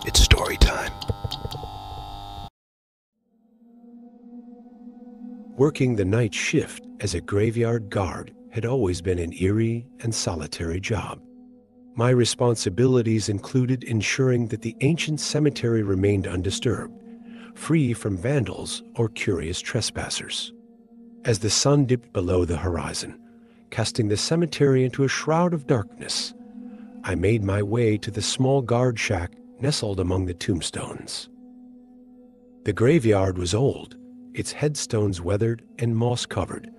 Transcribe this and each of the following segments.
It's story time. Working the night shift as a graveyard guard had always been an eerie and solitary job. My responsibilities included ensuring that the ancient cemetery remained undisturbed, free from vandals or curious trespassers. As the sun dipped below the horizon, casting the cemetery into a shroud of darkness, I made my way to the small guard shack nestled among the tombstones. The graveyard was old, its headstones weathered and moss-covered,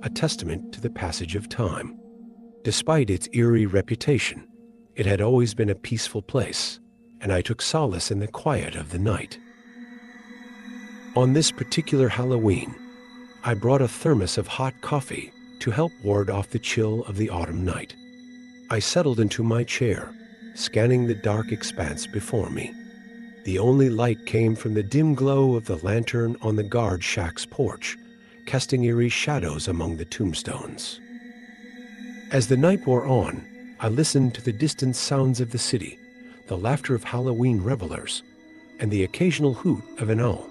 a testament to the passage of time. Despite its eerie reputation, it had always been a peaceful place, and I took solace in the quiet of the night. On this particular Halloween, I brought a thermos of hot coffee to help ward off the chill of the autumn night. I settled into my chair, scanning the dark expanse before me. The only light came from the dim glow of the lantern on the guard shack's porch, casting eerie shadows among the tombstones. As the night wore on, I listened to the distant sounds of the city, the laughter of Halloween revelers, and the occasional hoot of an owl.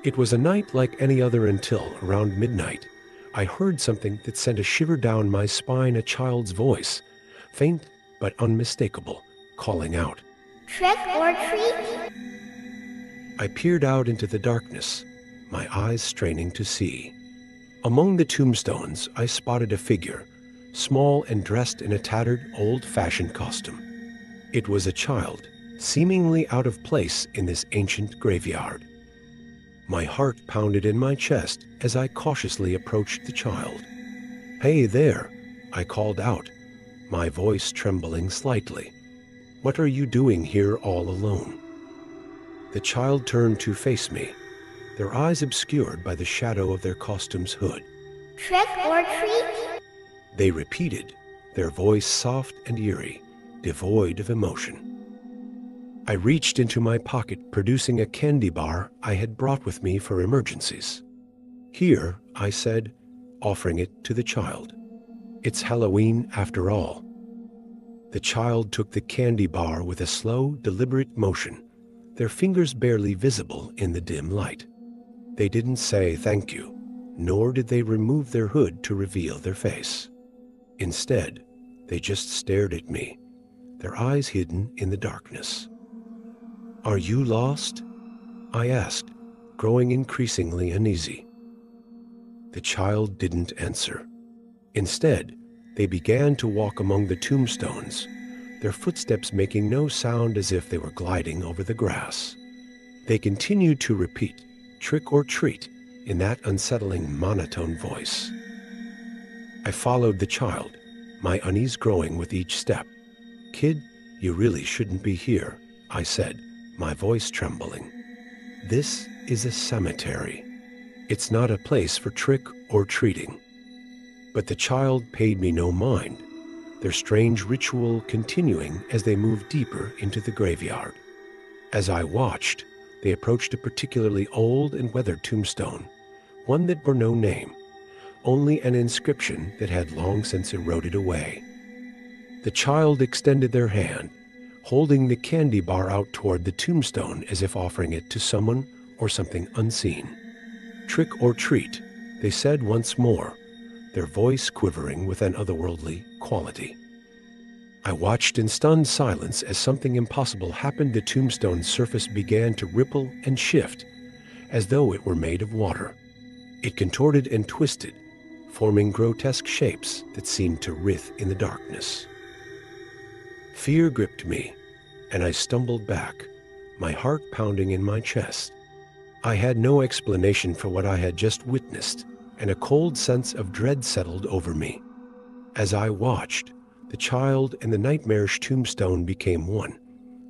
It was a night like any other until, around midnight, I heard something that sent a shiver down my spine, a child's voice, faint but unmistakable, calling out, "Trick or treat?" I peered out into the darkness, my eyes straining to see. Among the tombstones, I spotted a figure, small and dressed in a tattered, old-fashioned costume. It was a child, seemingly out of place in this ancient graveyard. My heart pounded in my chest as I cautiously approached the child. "Hey there," I called out, my voice trembling slightly. "What are you doing here all alone?" The child turned to face me, their eyes obscured by the shadow of their costume's hood. "Trick or treat?" They repeated, their voice soft and eerie, devoid of emotion. I reached into my pocket, producing a candy bar I had brought with me for emergencies. "Here," I said, offering it to the child. "It's Halloween after all." The child took the candy bar with a slow, deliberate motion, their fingers barely visible in the dim light. They didn't say thank you, nor did they remove their hood to reveal their face. Instead, they just stared at me, their eyes hidden in the darkness. "Are you lost?" I asked, growing increasingly uneasy. The child didn't answer. Instead, they began to walk among the tombstones, their footsteps making no sound, as if they were gliding over the grass. They continued to repeat, "Trick or treat," in that unsettling monotone voice. I followed the child, my unease growing with each step. "Kid, you really shouldn't be here," I said, my voice trembling. "This is a cemetery. It's not a place for trick or treating." But the child paid me no mind, their strange ritual continuing as they moved deeper into the graveyard. As I watched, they approached a particularly old and weathered tombstone, one that bore no name, only an inscription that had long since eroded away. The child extended their hand, holding the candy bar out toward the tombstone as if offering it to someone or something unseen. "Trick or treat," they said once more, their voice quivering with an otherworldly quality. I watched in stunned silence as something impossible happened. The tombstone's surface began to ripple and shift, as though it were made of water. It contorted and twisted, forming grotesque shapes that seemed to writhe in the darkness. Fear gripped me, and I stumbled back, my heart pounding in my chest. I had no explanation for what I had just witnessed, and a cold sense of dread settled over me. As I watched, the child and the nightmarish tombstone became one,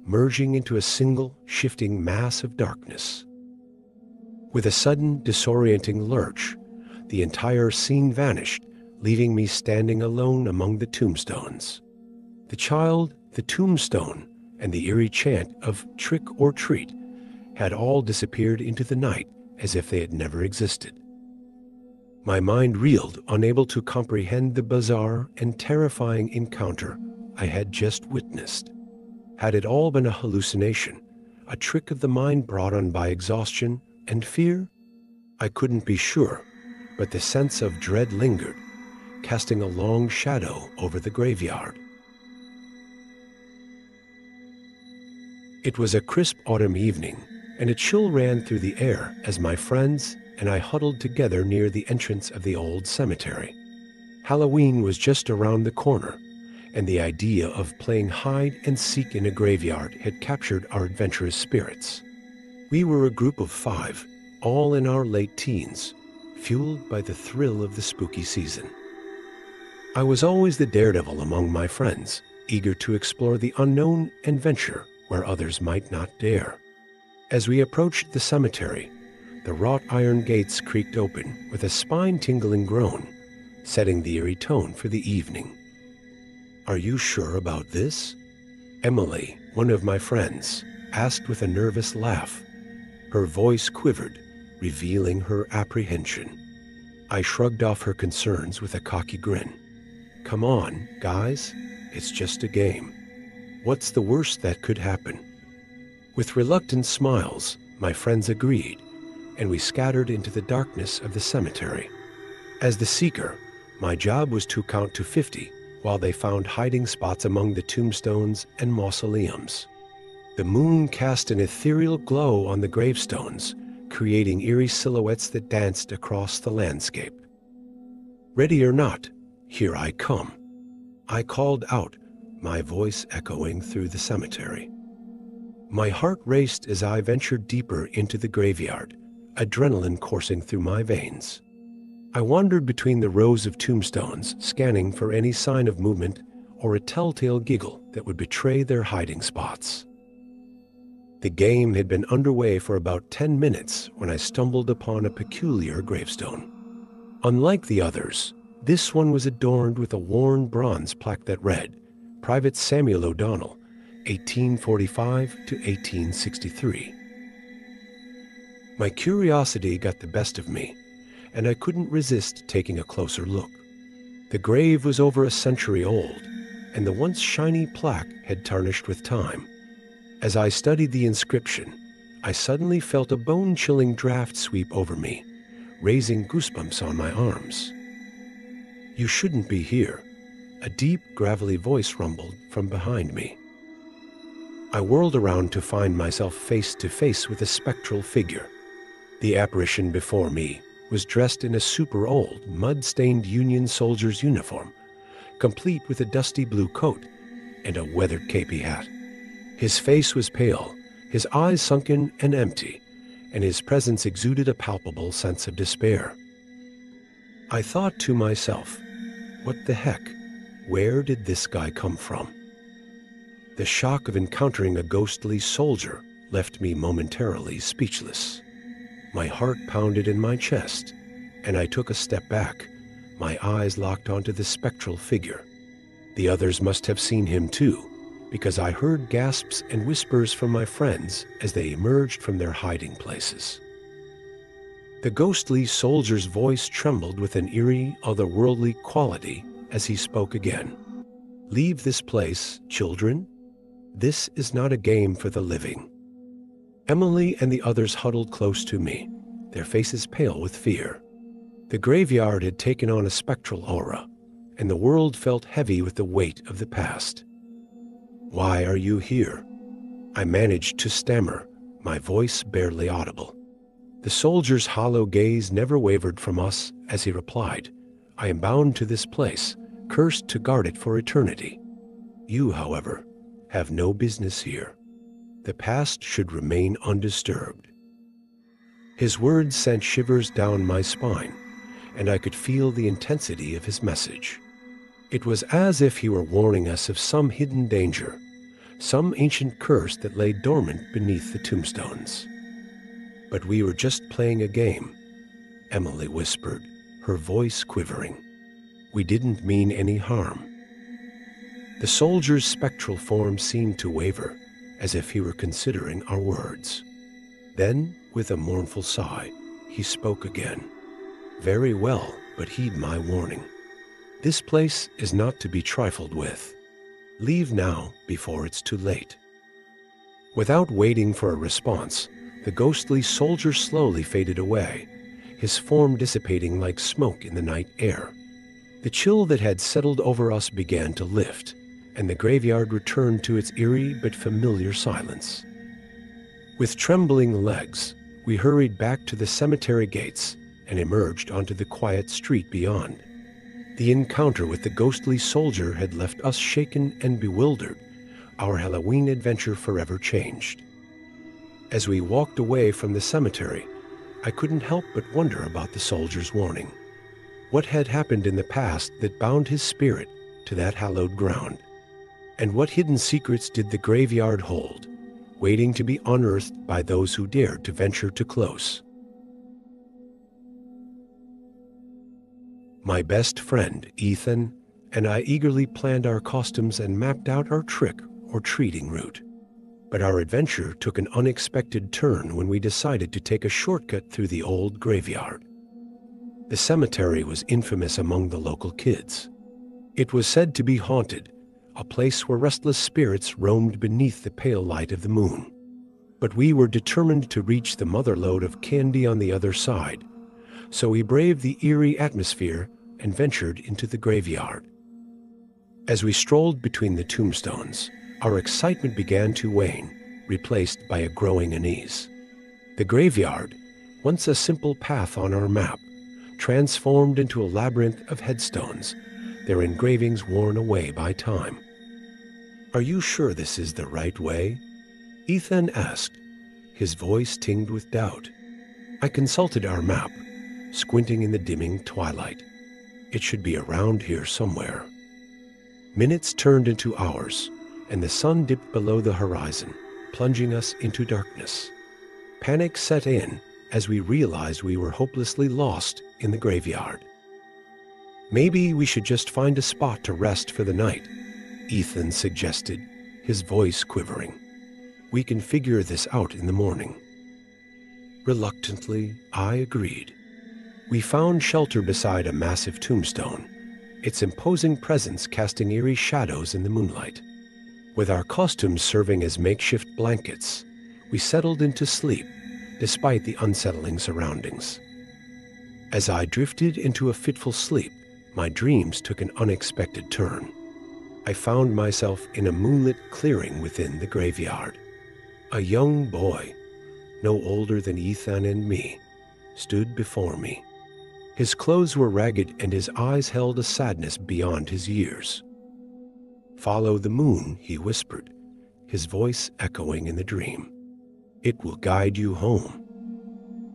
merging into a single, shifting mass of darkness. With a sudden, disorienting lurch, the entire scene vanished, leaving me standing alone among the tombstones. The child, the tombstone, and the eerie chant of "Trick or treat" had all disappeared into the night as if they had never existed. My mind reeled, unable to comprehend the bizarre and terrifying encounter I had just witnessed. Had it all been a hallucination, A trick of the mind brought on by exhaustion and fear? I couldn't be sure, but the sense of dread lingered, casting a long shadow over the graveyard. It was a crisp autumn evening, and a chill ran through the air as my friends and I huddled together near the entrance of the old cemetery. Halloween was just around the corner, and the idea of playing hide and seek in a graveyard had captured our adventurous spirits. We were a group of 5, all in our late teens, fueled by the thrill of the spooky season. I was always the daredevil among my friends, eager to explore the unknown and venture where others might not dare. As we approached the cemetery, the wrought iron gates creaked open with a spine-tingling groan, setting the eerie tone for the evening. "Are you sure about this?" Emily, one of my friends, asked with a nervous laugh. Her voice quivered, revealing her apprehension. I shrugged off her concerns with a cocky grin. "Come on, guys, it's just a game. What's the worst that could happen?" With reluctant smiles, my friends agreed, and we scattered into the darkness of the cemetery. As the seeker, my job was to count to 50 while they found hiding spots among the tombstones and mausoleums. The moon cast an ethereal glow on the gravestones, creating eerie silhouettes that danced across the landscape. "Ready or not, here I come," I called out, my voice echoing through the cemetery. My heart raced as I ventured deeper into the graveyard, adrenaline coursing through my veins. I wandered between the rows of tombstones, scanning for any sign of movement or a telltale giggle that would betray their hiding spots. The game had been underway for about 10 minutes when I stumbled upon a peculiar gravestone. Unlike the others, this one was adorned with a worn bronze plaque that read, "Private Samuel O'Donnell, 1845 to 1863. My curiosity got the best of me, and I couldn't resist taking a closer look. The grave was over a century old, and the once shiny plaque had tarnished with time. As I studied the inscription, I suddenly felt a bone-chilling draft sweep over me, raising goosebumps on my arms. "You shouldn't be here," a deep, gravelly voice rumbled from behind me. I whirled around to find myself face to face with a spectral figure. The apparition before me was dressed in a super-old, mud-stained Union soldier's uniform, complete with a dusty blue coat and a weathered capey hat. His face was pale, his eyes sunken and empty, and his presence exuded a palpable sense of despair. I thought to myself, what the heck? Where did this guy come from? The shock of encountering a ghostly soldier left me momentarily speechless. My heart pounded in my chest, and I took a step back, my eyes locked onto the spectral figure. The others must have seen him too, because I heard gasps and whispers from my friends as they emerged from their hiding places. The ghostly soldier's voice trembled with an eerie, otherworldly quality as he spoke again. "Leave this place, children. This is not a game for the living." Emily and the others huddled close to me, their faces pale with fear. The graveyard had taken on a spectral aura, and the world felt heavy with the weight of the past. "Why are you here?" I managed to stammer, my voice barely audible. The soldier's hollow gaze never wavered from us as he replied, "I am bound to this place, cursed to guard it for eternity. You, however, have no business here. The past should remain undisturbed." His words sent shivers down my spine, and I could feel the intensity of his message. It was as if he were warning us of some hidden danger, some ancient curse that lay dormant beneath the tombstones. "But we were just playing a game," Emily whispered, her voice quivering. "We didn't mean any harm." The soldier's spectral form seemed to waver, as if he were considering our words. Then, with a mournful sigh, he spoke again. "Very well, but heed my warning. This place is not to be trifled with. Leave now before it's too late." Without waiting for a response, the ghostly soldier slowly faded away, his form dissipating like smoke in the night air. The chill that had settled over us began to lift, and the graveyard returned to its eerie but familiar silence. With trembling legs, we hurried back to the cemetery gates and emerged onto the quiet street beyond. The encounter with the ghostly soldier had left us shaken and bewildered, our Halloween adventure forever changed. As we walked away from the cemetery, I couldn't help but wonder about the soldier's warning. What had happened in the past that bound his spirit to that hallowed ground? And what hidden secrets did the graveyard hold, waiting to be unearthed by those who dared to venture too close? My best friend, Ethan, and I eagerly planned our costumes and mapped out our trick or treating route. But our adventure took an unexpected turn when we decided to take a shortcut through the old graveyard. The cemetery was infamous among the local kids. It was said to be haunted, a place where restless spirits roamed beneath the pale light of the moon. But we were determined to reach the motherlode of candy on the other side, so we braved the eerie atmosphere and ventured into the graveyard. As we strolled between the tombstones, our excitement began to wane, replaced by a growing unease. The graveyard, once a simple path on our map, transformed into a labyrinth of headstones, their engravings worn away by time. "Are you sure this is the right way?" Ethan asked, his voice tinged with doubt. I consulted our map, squinting in the dimming twilight. It should be around here somewhere. Minutes turned into hours, and the sun dipped below the horizon, plunging us into darkness. Panic set in as we realized we were hopelessly lost in the graveyard. "Maybe we should just find a spot to rest for the night," Ethan suggested, his voice quivering. "We can figure this out in the morning." Reluctantly, I agreed. We found shelter beside a massive tombstone, its imposing presence casting eerie shadows in the moonlight. With our costumes serving as makeshift blankets, we settled into sleep, despite the unsettling surroundings. As I drifted into a fitful sleep, my dreams took an unexpected turn. I found myself in a moonlit clearing within the graveyard. A young boy, no older than Ethan and me, stood before me. His clothes were ragged and his eyes held a sadness beyond his years. "Follow the moon," he whispered, his voice echoing in the dream. "It will guide you home."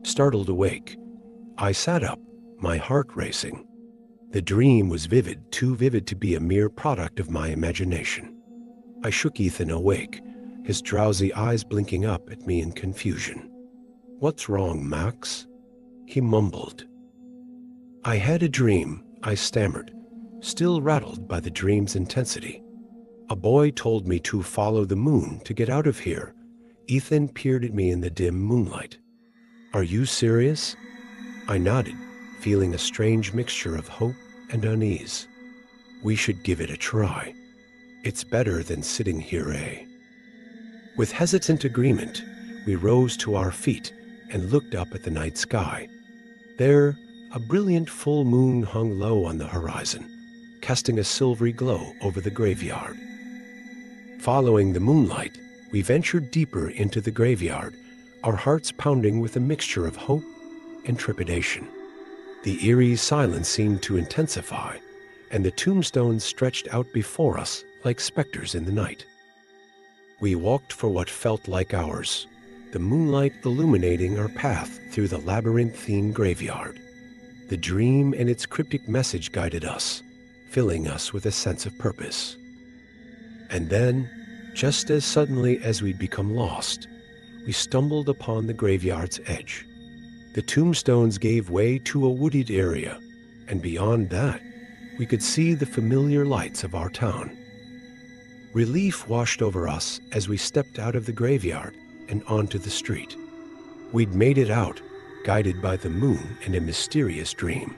Startled awake, I sat up, my heart racing. The dream was vivid, too vivid to be a mere product of my imagination. I shook Ethan awake, his drowsy eyes blinking up at me in confusion. "What's wrong, Max?" he mumbled. "I had a dream," I stammered, still rattled by the dream's intensity. "A boy told me to follow the moon to get out of here." Ethan peered at me in the dim moonlight. "Are you serious?" I nodded, feeling a strange mixture of hope and unease. "We should give it a try. It's better than sitting here, eh?" With hesitant agreement, we rose to our feet and looked up at the night sky. There, a brilliant full moon hung low on the horizon, casting a silvery glow over the graveyard. Following the moonlight, we ventured deeper into the graveyard, our hearts pounding with a mixture of hope and trepidation. The eerie silence seemed to intensify, and the tombstones stretched out before us like specters in the night. We walked for what felt like hours, the moonlight illuminating our path through the labyrinthine graveyard. The dream and its cryptic message guided us, filling us with a sense of purpose. And then, just as suddenly as we'd become lost, we stumbled upon the graveyard's edge. The tombstones gave way to a wooded area, and beyond that, we could see the familiar lights of our town. Relief washed over us as we stepped out of the graveyard and onto the street. We'd made it out, guided by the moon and a mysterious dream.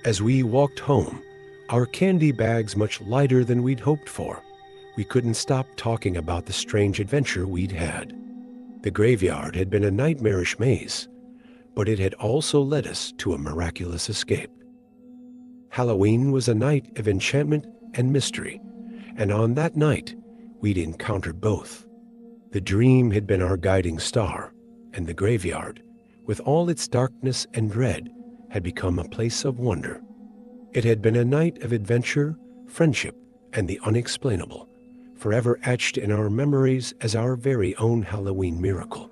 As we walked home, our candy bags much lighter than we'd hoped for, We couldn't stop talking about the strange adventure we'd had. The graveyard had been a nightmarish maze, but it had also led us to a miraculous escape. Halloween was a night of enchantment and mystery, and on that night, we'd encountered both. The dream had been our guiding star, and the graveyard, with all its darkness and dread, had become a place of wonder. It had been a night of adventure, friendship, and the unexplainable, forever etched in our memories as our very own Halloween miracle.